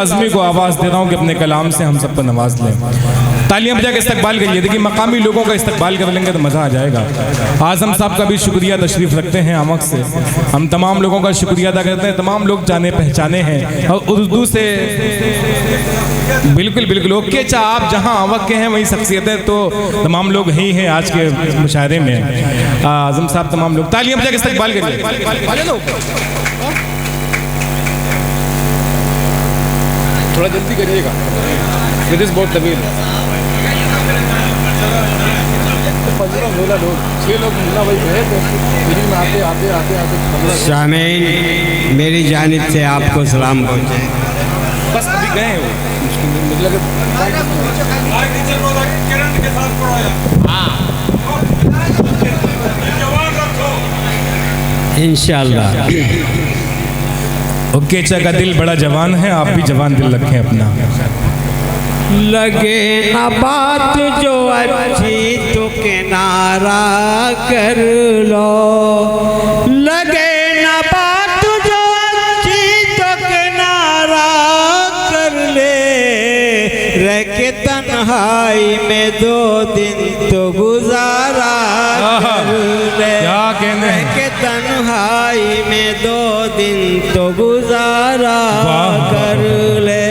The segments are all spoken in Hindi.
आज़मी को आवाज़ दे रहा हूँ कि अपने कलाम से हम सबको नवाज लें। तालियां बजा के इस्तकबाल करिए। देखिए मकामी लोगों का इस्तकबाल कर लेंगे तो मज़ा आ जाएगा। आज़म साहब का भी शुक्रिया, तशरीफ़ रखते हैं आमक से। हम तमाम लोगों का शुक्रिया अदा करते हैं। तमाम लोग जाने पहचाने हैं और उर्दू से बिल्कुल बिल्कुल ओके। चाहे आप जहाँ आमक के हैं वही शख्सियतें तो तमाम लोग ही हैं आज के मुशायरे में। आज़म साहब तमाम लोग तालियां बजा के इस्तकबाल करिए। थोड़ा जल्दी करिएगा, फिर बहुत तवील है। 15-16 लोग, 6 लोग मुन्ना भाई गए तो फ्री में आते आते आते आते शामीन मेरी जानिब से आपको सलाम पहुँचे। बस अभी गए वो इंशाअल्लाह। ओके का दिल बड़ा जवान है, आप भी जवान दिल रखें अपना। लगे ना बात जो अच्छी तो किनारा कर लो, लगे ना बात जो अच्छी तो किनारा कर ले, रह के तन्हाई में 2 दिन तो गुजारा कर ले, रह के तन्हाई में 2 दिन तो गुजारा कर ले।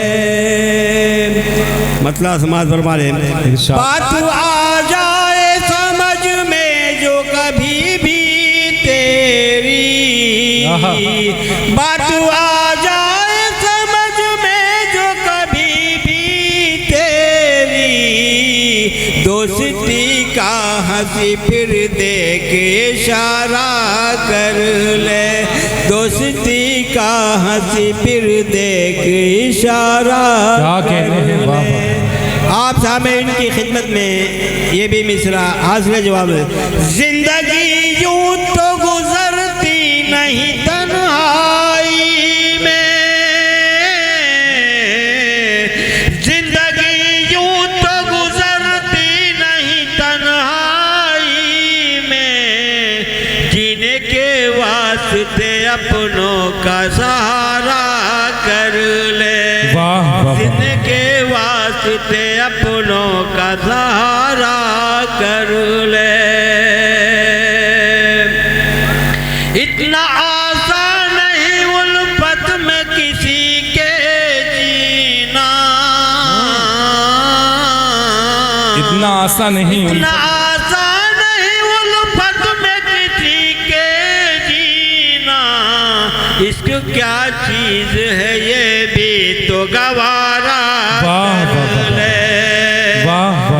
मतलब समाज फरमा ले। बात आ जाए समझ में जो कभी भी तेरी, बात आ जाए समझ में जो कभी भी तेरी, दोस्ती का हंसी फिर दे के इशारा कर ले, दोस्ती का हंसी फिर दे के इशारा कर ले। आप सामने इनकी खिदमत में ये भी मिसरा हासिल जवाब है। जिंदगी यूं तो गुजरती नहीं तन्हाई में, जिंदगी यूं तो गुजरती नहीं तन्हाई में, जीने के वास्ते अपनों का सहारा कर ले, जीने के वास्ते अपनों का सहारा कर ले। इतना आसान नहीं उल्फत में किसी के जीना, इतना आसान नहीं, इतना आसान नहीं उल्फत में किसी के जीना, इश्क क्या चीज है ये भी तो गवारा कर ले,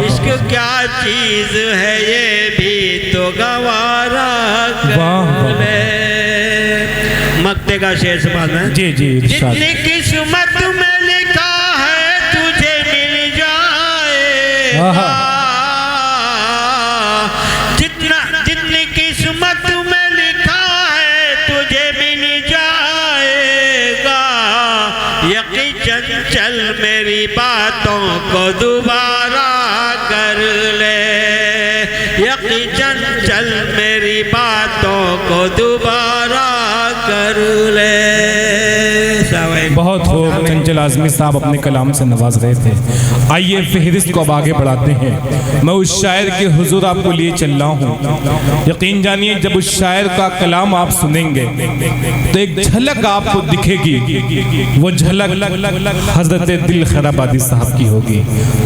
इश्क क्या चीज है ये भी तो गवारा कर ले। मक्ते का शेर समाज में जी जी जितनी किस्मत में लिखा है तुझे मिल जाएगा, जितनी किस्मत में लिखा है तुझे मिल जाएगा, यकीन चल मेरी बातों को दोबारा कर ले, यकीन चल मेरी बातों को दोबारा कर ले। बहुत खूब चंचल आज़मी साहब अपने कलाम से नवाज रहे थे। आइए फहरिस्त को अब आगे बढ़ाते हैं। मैं उस शायर के हुजूर आपको लिए चल रहा हूँ। यकीन जानिए जब उस शायर का कलाम आप सुनेंगे तो एक झलक आपको दिखेगी, वो झलक हजरत दिल खैराबादी साहब की होगी।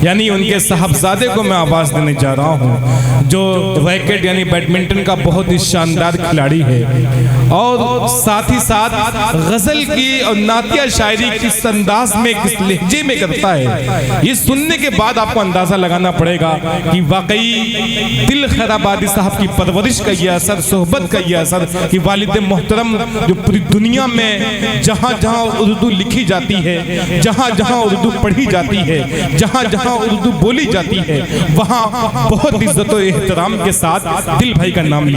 यानी उनके साहबजादे को मैं आवाज़ देने जा रहा हूँ, जो रैकेट यानी बैडमिंटन का बहुत ही शानदार खिलाड़ी है और साथ ही साथ गज़ल की और नातिया शायरी किस अंदाज में किस लहजे में करता है। ये सुनने के बाद आपको अंदाजा लगाना पड़ेगा कि वाकई दिल खैराबादी साहब की परवरिश का ये असर, सोहबत का ये असर कि वालिद मोहतरम जो पूरी दुनिया में जहाँ जहाँ उर्दू लिखी जाती है, जहाँ जहाँ उर्दू पढ़ी जाती है, जहाँ जहाँ उर्दू बोली जाती है, वहाँ बहुत इज्जत और एहतराम के साथ दिल भाई का नाम लिया